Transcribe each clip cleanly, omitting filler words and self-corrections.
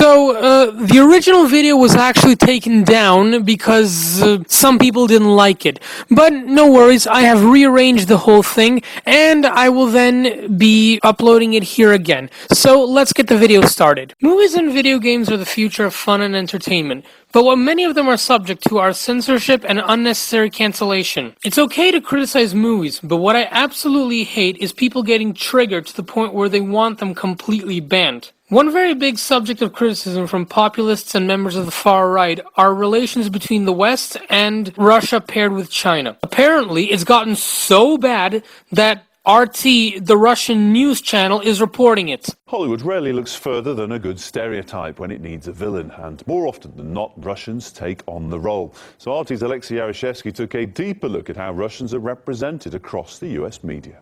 The original video was actually taken down because some people didn't like it. But no worries, I have rearranged the whole thing, and I will then be uploading it here again. So let's get the video started. Movies and video games are the future of fun and entertainment, but what many of them are subject to are censorship and unnecessary cancellation. It's okay to criticize movies, but what I absolutely hate is people getting triggered to the point where they want them completely banned. One very big subject of criticism from populists and members of the far right are relations between the West and Russia paired with China. Apparently, it's gotten so bad that RT, the Russian news channel, is reporting it. Hollywood rarely looks further than a good stereotype when it needs a villain, and more often than not, Russians take on the role. So RT's Alexei Yaroshevsky took a deeper look at how Russians are represented across the US media.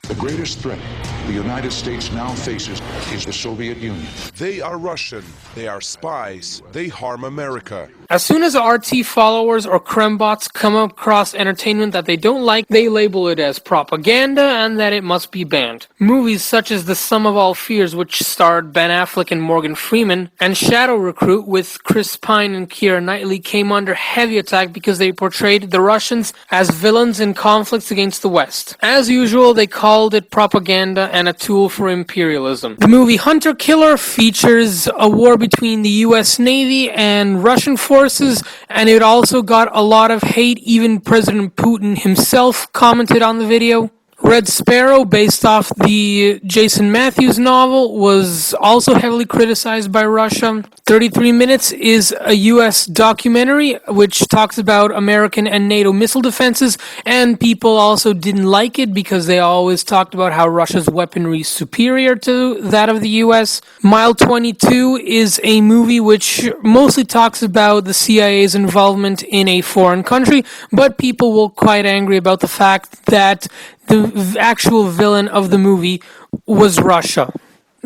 The greatest threat the United States now faces is the Soviet Union. They are Russian. They are spies. They harm America. As soon as RT followers or Krembots come across entertainment that they don't like, they label it as propaganda and that it must be banned. Movies such as The Sum of All Fears, which starred Ben Affleck and Morgan Freeman, and Shadow Recruit with Chris Pine and Keira Knightley came under heavy attack because they portrayed the Russians as villains in conflicts against the West. As usual, they called it propaganda and a tool for imperialism. The movie Hunter Killer features a war between the US Navy and Russian forces, and it also got a lot of hate. Even President Putin himself commented on the video. Red Sparrow, based off the Jason Matthews novel, was also heavily criticized by Russia. 33 Minutes is a US documentary which talks about American and NATO missile defenses, and people also didn't like it because they always talked about how Russia's weaponry is superior to that of the US. Mile 22 is a movie which mostly talks about the CIA's involvement in a foreign country, but people were quite angry about the fact that the actual villain of the movie was Russia.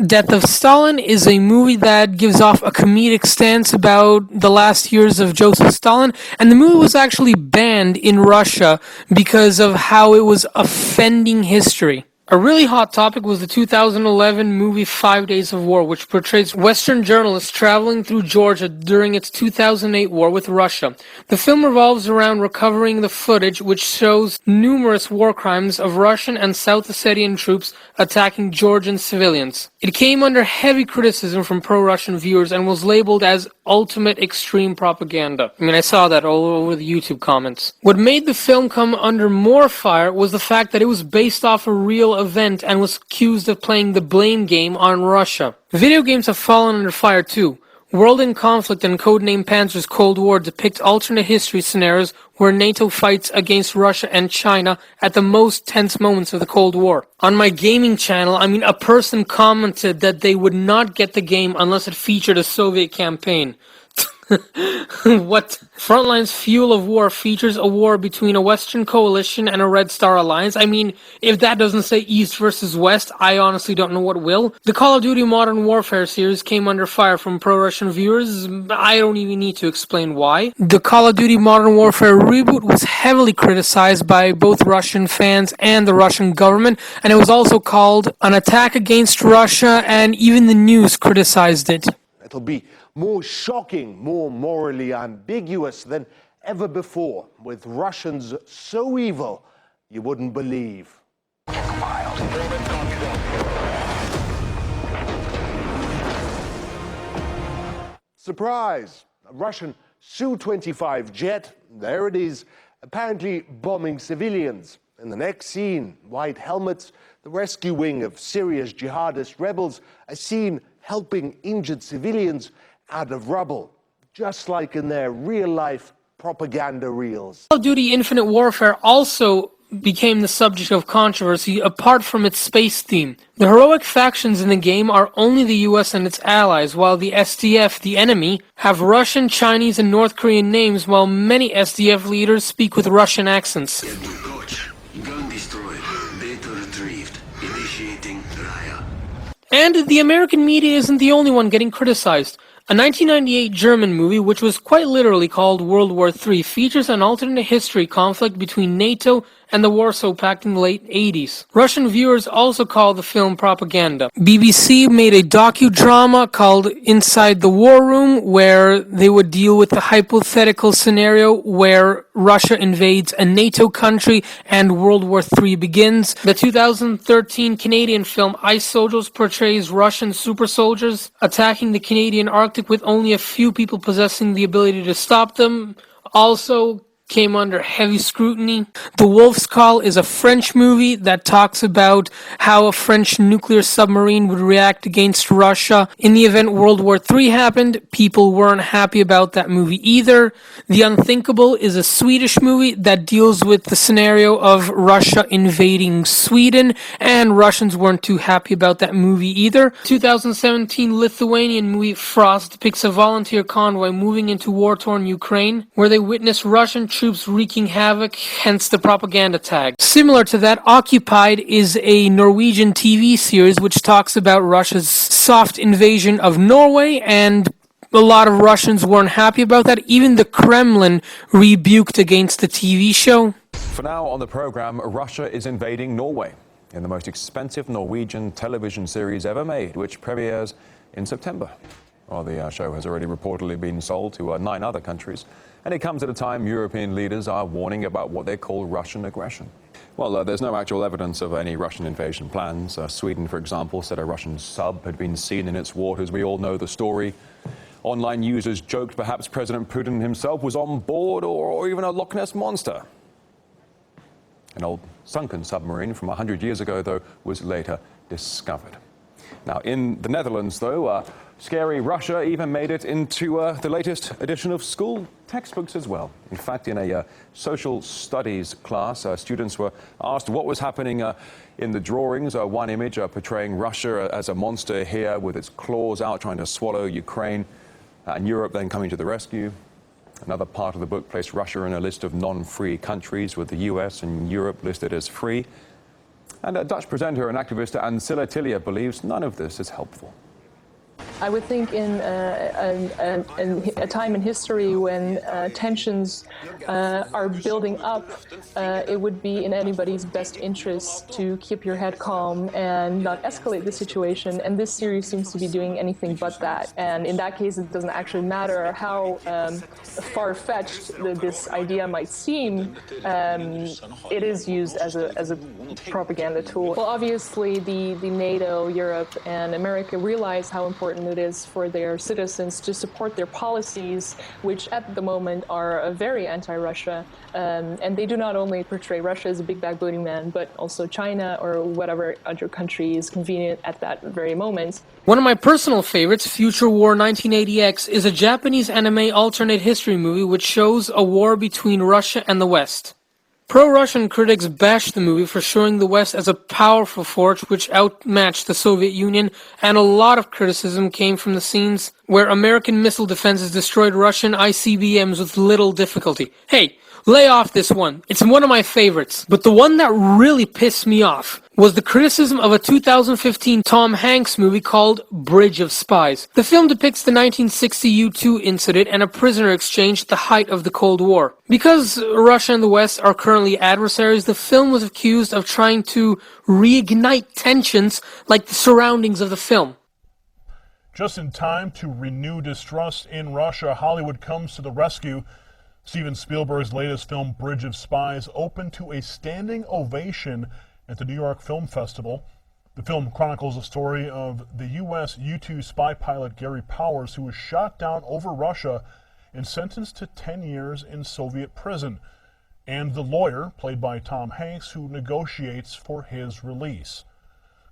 Death of Stalin is a movie that gives off a comedic stance about the last years of Joseph Stalin, and the movie was actually banned in Russia because of how it was offending history. A really hot topic was the 2011 movie 5 Days of War, which portrays Western journalists traveling through Georgia during its 2008 war with Russia. The film revolves around recovering the footage which shows numerous war crimes of Russian and South Ossetian troops attacking Georgian civilians. It came under heavy criticism from pro-Russian viewers and was labeled as ultimate extreme propaganda. I saw that all over the YouTube comments. What made the film come under more fire was the fact that it was based off a real event and was accused of playing the blame game on Russia. Video games have fallen under fire too. World in Conflict and Codename Panzer's Cold War depict alternate history scenarios where NATO fights against Russia and China at the most tense moments of the Cold War. On my gaming channel, a person commented that they would not get the game unless it featured a Soviet campaign. What? Frontline's Fuel of War features a war between a Western coalition and a Red Star Alliance. If that doesn't say East versus West, I honestly don't know what will. The Call of Duty Modern Warfare series came under fire from pro-Russian viewers. I don't even need to explain why. The Call of Duty Modern Warfare reboot was heavily criticized by both Russian fans and the Russian government, and it was also called an attack against Russia, and even the news criticized it. It'll be more shocking, more morally ambiguous than ever before, with Russians so evil you wouldn't believe. Surprise! A Russian Su-25 jet, there it is, apparently bombing civilians. In the next scene, white helmets, the rescue wing of Syria's jihadist rebels are seen helping injured civilians out of rubble, just like in their real-life propaganda reels. Call of Duty Infinite Warfare also became the subject of controversy apart from its space theme. The heroic factions in the game are only the US and its allies, while the SDF, the enemy, have Russian, Chinese, and North Korean names, while many SDF leaders speak with Russian accents. Gun destroyed. Data retrieved. Initiating RIA. And the American media isn't the only one getting criticized. A 1998 German movie, which was quite literally called World War III, features an alternate history conflict between NATO and the Warsaw Pact in the late 80s. Russian viewers also call the film propaganda. BBC made a docudrama called Inside the War Room, where they would deal with the hypothetical scenario where Russia invades a NATO country and World War III begins. The 2013 Canadian film Ice Soldiers portrays Russian super soldiers attacking the Canadian Arctic with only a few people possessing the ability to stop them. Also came under heavy scrutiny. The Wolf's Call is a French movie that talks about how a French nuclear submarine would react against Russia. In the event World War III happened, people weren't happy about that movie either. The Unthinkable is a Swedish movie that deals with the scenario of Russia invading Sweden, and Russians weren't too happy about that movie either. 2017 Lithuanian movie Frost depicts a volunteer convoy moving into war-torn Ukraine, where they witness Russian troops wreaking havoc, hence the propaganda tag. Similar to that, Occupied is a Norwegian TV series which talks about Russia's soft invasion of Norway, and a lot of Russians weren't happy about that. Even the Kremlin rebuked against the TV show. For now on the program, Russia is invading Norway in the most expensive Norwegian television series ever made, which premieres in September. Well, the show has already reportedly been sold to 9 other countries, and it comes at a time European leaders are warning about what they call Russian aggression. Well, there's no actual evidence of any Russian invasion plans. Sweden, for example, said a Russian sub had been seen in its waters. We all know the story. Online users joked perhaps President Putin himself was on board, or even a Loch Ness monster. An old sunken submarine from 100 years ago, though, was later discovered. Now, in the Netherlands, though, scary Russia even made it into the latest edition of school textbooks as well. In fact, in a social studies class, students were asked what was happening in the drawings. One image portraying Russia as a monster here with its claws out trying to swallow Ukraine, and Europe then coming to the rescue. Another part of the book placed Russia in a list of non-free countries, with the US and Europe listed as free. And a Dutch presenter and activist Ancilla Tillier believes none of this is helpful. I would think in a time in history when tensions are building up, it would be in anybody's best interest to keep your head calm and not escalate the situation. And this series seems to be doing anything but that. And in that case, it doesn't actually matter how far-fetched this idea might seem. It is used as a propaganda tool. Well, obviously, the NATO, Europe, and America realize how important it is for their citizens to support their policies, which at the moment are very anti-Russia. And they do not only portray Russia as a big bad boogeyman, but also China or whatever other country is convenient at that very moment. One of my personal favorites, Future War 1980X, is a Japanese anime alternate history movie which shows a war between Russia and the West. Pro-Russian critics bashed the movie for showing the West as a powerful force which outmatched the Soviet Union, and a lot of criticism came from the scenes where American missile defenses destroyed Russian ICBMs with little difficulty. Hey, lay off this one. It's one of my favorites. But the one that really pissed me off was the criticism of a 2015 Tom Hanks movie called Bridge of Spies. The film depicts the 1960 U-2 incident and a prisoner exchange at the height of the Cold War. Because Russia and the West are currently adversaries, the film was accused of trying to reignite tensions like the surroundings of the film. Just in time to renew distrust in Russia, Hollywood comes to the rescue. Steven Spielberg's latest film, Bridge of Spies, opened to a standing ovation at the New York Film Festival. The film chronicles the story of the U.S. U-2 spy pilot Gary Powers, who was shot down over Russia and sentenced to 10 years in Soviet prison, and the lawyer, played by Tom Hanks, who negotiates for his release.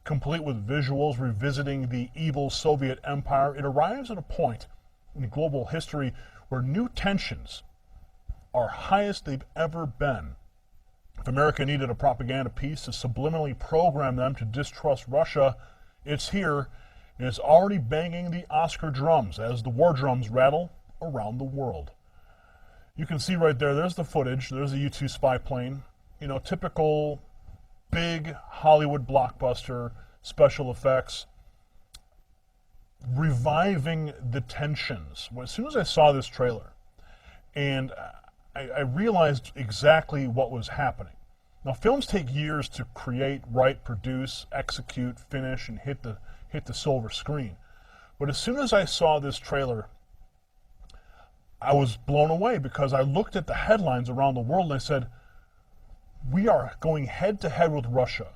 Complete with visuals revisiting the evil Soviet empire, it arrives at a point in global history where new tensions are highest they've ever been. If America needed a propaganda piece to subliminally program them to distrust Russia, it's here, and it's already banging the Oscar drums as the war drums rattle around the world. You can see right there, there's the footage, there's the U-2 spy plane, you know, typical big Hollywood blockbuster, special effects. reviving the tensions. As soon as I saw this trailer, and I realized exactly what was happening. Now, films take years to create, write, produce, execute, finish, and hit the silver screen. But as soon as I saw this trailer, I was blown away because I looked at the headlines around the world and I said, we are going head to head with Russia.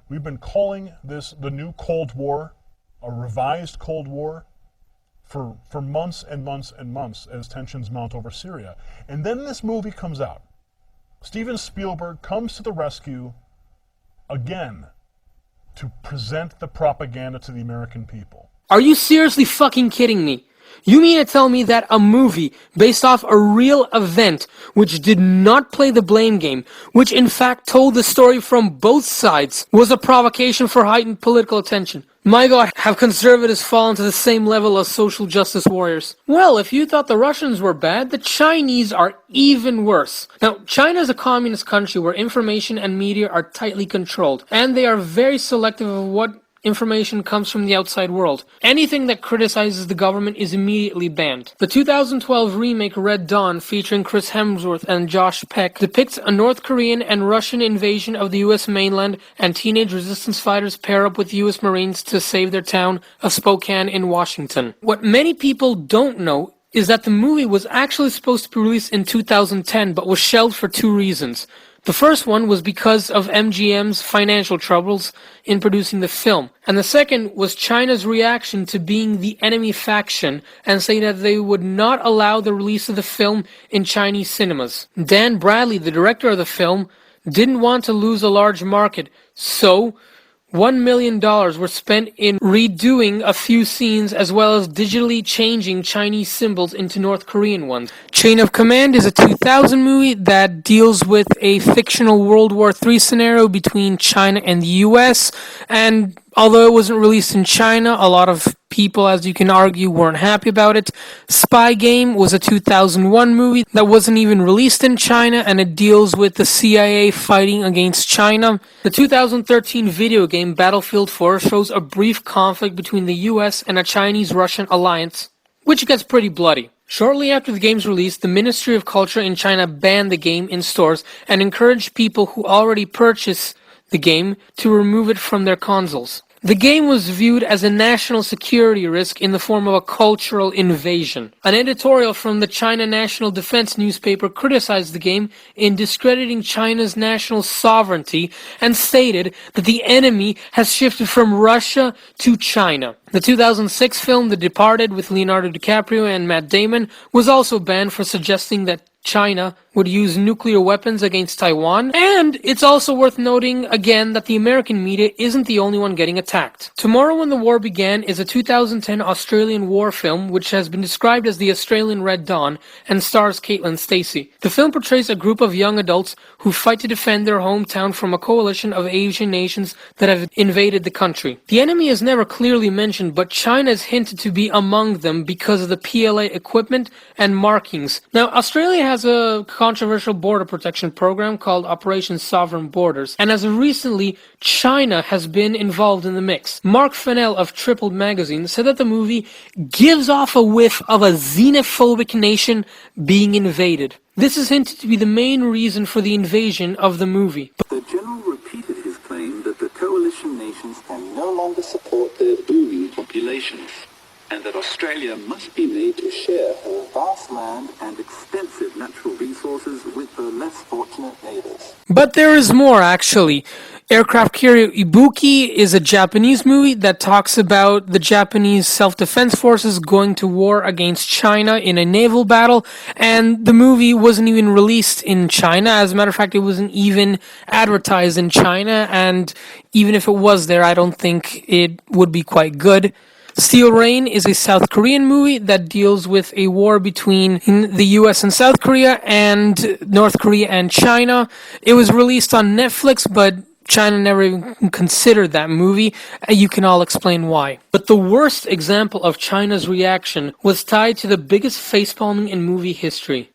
We've been calling this the new Cold War, a revised Cold War, for months and months and months as tensions mount over Syria. And then this movie comes out. Steven Spielberg comes to the rescue again to present the propaganda to the American people. Are you seriously fucking kidding me? You mean to tell me that a movie based off a real event, which did not play the blame game, which in fact told the story from both sides, was a provocation for heightened political attention? My God, have conservatives fallen to the same level as social justice warriors? Well, if you thought the Russians were bad, the Chinese are even worse. Now, China is a communist country where information and media are tightly controlled, and they are very selective of what information comes from the outside world. Anything that criticizes the government is immediately banned. The 2012 remake Red Dawn, featuring Chris Hemsworth and Josh Peck, depicts a North Korean and Russian invasion of the US mainland, and teenage resistance fighters pair up with US Marines to save their town of Spokane in Washington. What many people don't know is that the movie was actually supposed to be released in 2010, but was shelved for two reasons. The first one was because of MGM's financial troubles in producing the film, and the second was China's reaction to being the enemy faction and saying that they would not allow the release of the film in Chinese cinemas. Dan Bradley, the director of the film, didn't want to lose a large market, so $1 million were spent in redoing a few scenes as well as digitally changing Chinese symbols into North Korean ones. Chain of Command is a 2000 movie that deals with a fictional World War III scenario between China and the US, and although it wasn't released in China, a lot of people, as you can argue, weren't happy about it. SPYGAME was a 2001 movie that wasn't even released in China, and it deals with the CIA fighting against China. The 2013 video game Battlefield 4 shows a brief conflict between the US and a Chinese-Russian alliance, which gets pretty bloody. Shortly after the game's release, the Ministry of Culture in China banned the game in stores and encouraged people who already purchased the game to remove it from their consoles. The game was viewed as a national security risk in the form of a cultural invasion. An editorial from the China National Defense newspaper criticized the game in discrediting China's national sovereignty and stated that the enemy has shifted from Russia to China. The 2006 film The Departed with Leonardo DiCaprio and Matt Damon was also banned for suggesting that China would use nuclear weapons against Taiwan, and it's also worth noting again that the American media isn't the only one getting attacked. Tomorrow When the War Began is a 2010 Australian war film which has been described as the Australian Red Dawn and stars Caitlin Stacey. The film portrays a group of young adults who fight to defend their hometown from a coalition of Asian nations that have invaded the country. The enemy is never clearly mentioned, but China is hinted to be among them because of the PLA equipment and markings. Now, Australia has a controversial border protection program called Operation Sovereign Borders, and as of recently, China has been involved in the mix. Mark Fennell of Tripled magazine said that the movie gives off a whiff of a xenophobic nation being invaded. This is hinted to be the main reason for the invasion of the movie. The general repeated his claim that the coalition nations can no longer support their booming populations, and that Australia must be made to share her vast land and extensive natural resources with her less fortunate neighbors. But there is more, actually. Aircraft Carrier Ibuki is a Japanese movie that talks about the Japanese self-defense forces going to war against China in a naval battle, and the movie wasn't even released in China. As a matter of fact, it wasn't even advertised in China, and even if it was there, I don't think it would be quite good. Steel Rain is a South Korean movie that deals with a war between the US and South Korea and North Korea and China. It was released on Netflix, but China never even considered that movie. You can all explain why. But the worst example of China's reaction was tied to the biggest facepalming in movie history.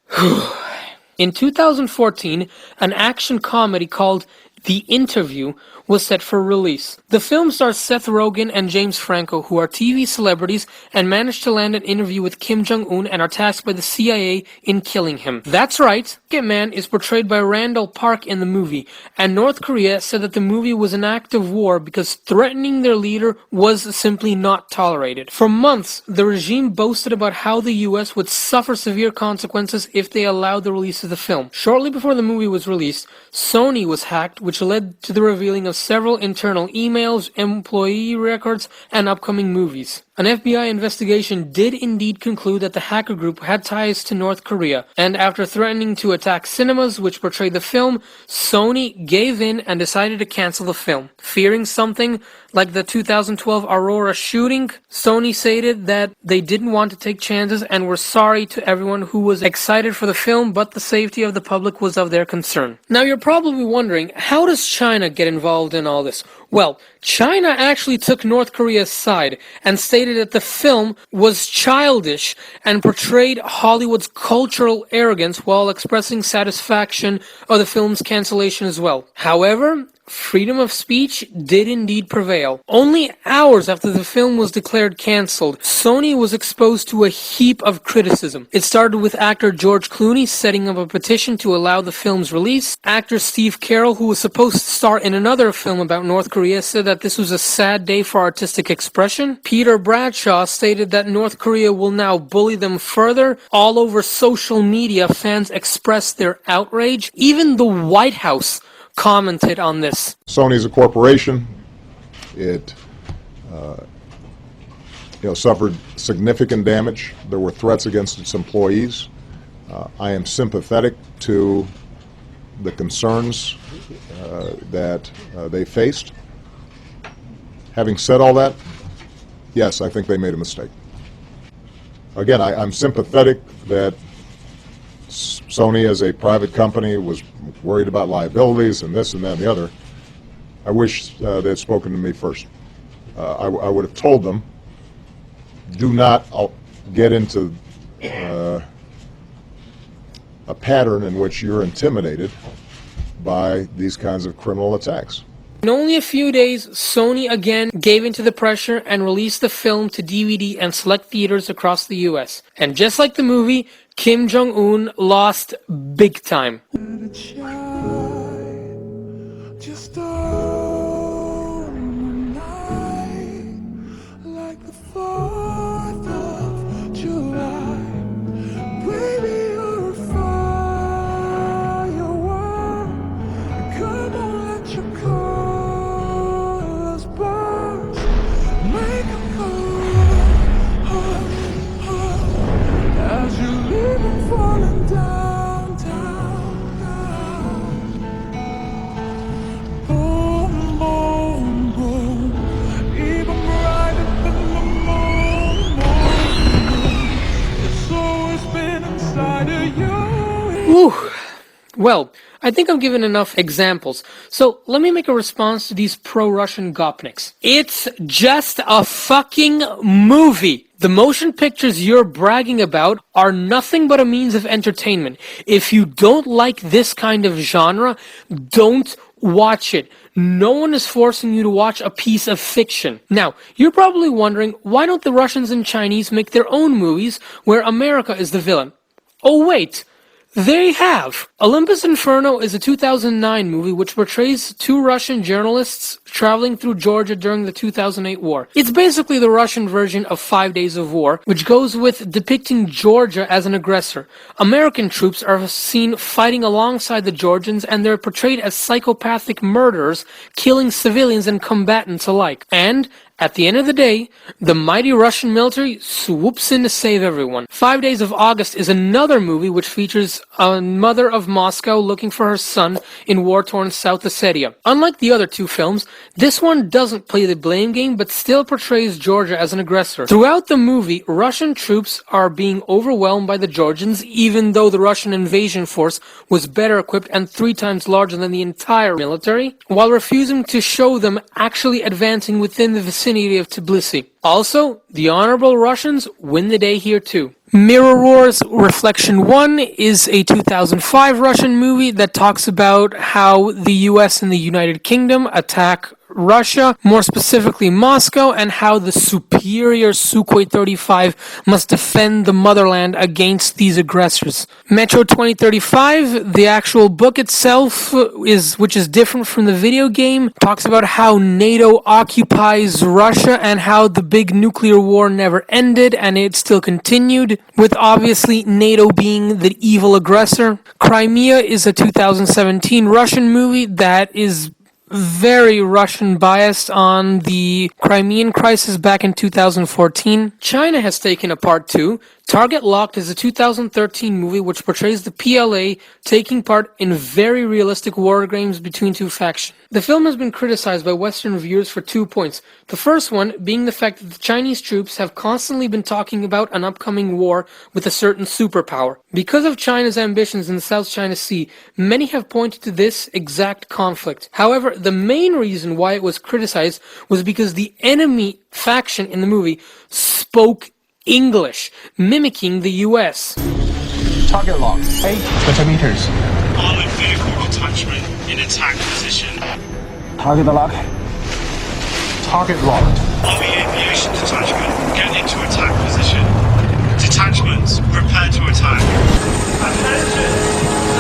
In 2014, an action comedy called The Interview was set for release. The film stars Seth Rogen and James Franco, who are TV celebrities and managed to land an interview with Kim Jong-un and are tasked by the CIA in killing him. That's right, Second Man is portrayed by Randall Park in the movie, and North Korea said that the movie was an act of war because threatening their leader was simply not tolerated. For months, the regime boasted about how the US would suffer severe consequences if they allowed the release of the film. Shortly before the movie was released, Sony was hacked, which led to the revealing of several internal emails, employee records, and upcoming movies. An FBI investigation did indeed conclude that the hacker group had ties to North Korea, and after threatening to attack cinemas which portrayed the film, Sony gave in and decided to cancel the film. Fearing something like the 2012 Aurora shooting, Sony stated that they didn't want to take chances and were sorry to everyone who was excited for the film, but the safety of the public was of their concern. Now you're probably wondering, how does China get involved in all this? Well, China actually took North Korea's side and stated that the film was childish and portrayed Hollywood's cultural arrogance while expressing satisfaction of the film's cancellation as well. However, freedom of speech did indeed prevail. Only hours after the film was declared cancelled, Sony was exposed to a heap of criticism. It started with actor George Clooney setting up a petition to allow the film's release. Actor Steve Carell, who was supposed to star in another film about North Korea, said that this was a sad day for artistic expression. Peter Bradshaw stated that North Korea will now bully them further. All over social media, fans expressed their outrage. Even the White House commented on this. Sony is a corporation. It suffered significant damage. There were threats against its employees. I am sympathetic to the concerns that they faced. Having said all that, yes, I think they made a mistake. Again, I'm sympathetic that Sony, as a private company, was worried about liabilities and this and that and the other. I wish they had spoken to me first. I would have told them, do not get into a pattern in which you're intimidated by these kinds of criminal attacks. In only a few days, Sony again gave in to the pressure and released the film to DVD and select theaters across the US. And just like the movie, Kim Jong-un lost big time. Just on night, like the 4th of July. Baby, you're a firework. Come on, let your colors burst. Make a call, as you leave and falling downtown. Whew. Well, I think I've given enough examples, so let me make a response to these pro-Russian gopniks. It's just a fucking movie. The motion pictures you're bragging about are nothing but a means of entertainment. If you don't like this kind of genre, don't watch it. No one is forcing you to watch a piece of fiction. Now, you're probably wondering, why don't the Russians and Chinese make their own movies where America is the villain? Oh wait, they have. Olympus Inferno is a 2009 movie which portrays two Russian journalists traveling through Georgia during the 2008 war. It's basically the Russian version of 5 Days of War, which goes with depicting Georgia as an aggressor. American troops are seen fighting alongside the Georgians, and they're portrayed as psychopathic murderers, killing civilians and combatants alike. And at the end of the day, the mighty Russian military swoops in to save everyone. 5 Days of August is another movie which features a mother of Moscow looking for her son in war-torn South Ossetia. Unlike the other two films, this one doesn't play the blame game but still portrays Georgia as an aggressor. Throughout the movie, Russian troops are being overwhelmed by the Georgians, even though the Russian invasion force was better equipped and 3 times larger than the entire military, while refusing to show them actually advancing within the vicinity of Tbilisi. Also, the honorable Russians win the day here too. Mirror Wars Reflection 1 is a 2005 Russian movie that talks about how the US and the United Kingdom attack Russia, more specifically Moscow, and how the superior Sukhoi 35 must defend the motherland against these aggressors. Metro 2035, the actual book itself, which is different from the video game, talks about how NATO occupies Russia and how the big nuclear war never ended and it still continued, with obviously NATO being the evil aggressor. Crimea is a 2017 Russian movie that is very Russian biased on the Crimean crisis back in 2014. China has taken a part too. Target Locked is a 2013 movie which portrays the PLA taking part in very realistic war games between two factions. The film has been criticized by Western reviewers for 2 points. The first one being the fact that the Chinese troops have constantly been talking about an upcoming war with a certain superpower. Because of China's ambitions in the South China Sea, many have pointed to this exact conflict. However, the main reason why it was criticized was because the enemy faction in the movie spoke English, mimicking the US. Target lock, 8 centimeters. Armored vehicle detachment in attack position. Target lock. Target locked. Army aviation detachment, get into attack position. Detachments, prepare to attack. Attention!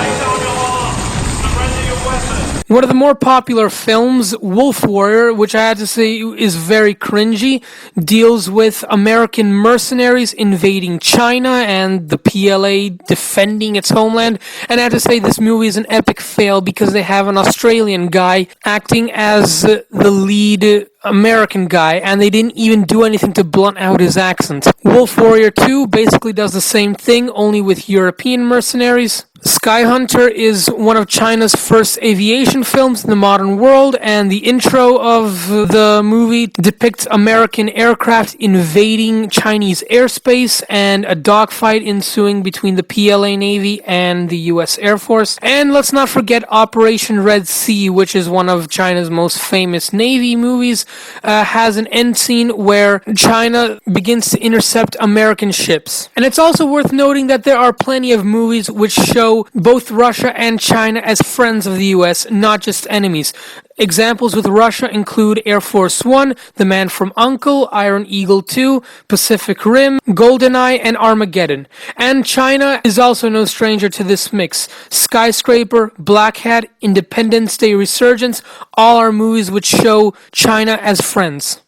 Lay down your arms. Surrender your weapons. One of the more popular films, Wolf Warrior, which I had to say is very cringy, deals with American mercenaries invading China and the PLA defending its homeland. And I had to say this movie is an epic fail because they have an Australian guy acting as the lead American guy, and they didn't even do anything to blunt out his accent. Wolf Warrior 2 basically does the same thing, only with European mercenaries. Sky Hunter is one of China's first aviation films in the modern world, and the intro of the movie depicts American aircraft invading Chinese airspace and a dogfight ensuing between the PLA Navy and the US Air Force. And let's not forget Operation Red Sea, which is one of China's most famous Navy movies, has an end scene where China begins to intercept American ships. And it's also worth noting that there are plenty of movies which show both Russia and China as friends of the US, not just enemies. Examples with Russia include Air Force One, The Man from U.N.C.L.E., Iron Eagle 2, Pacific Rim, GoldenEye, and Armageddon. And China is also no stranger to this mix. Skyscraper, Black Hat, Independence Day Resurgence, all are movies which show China as friends.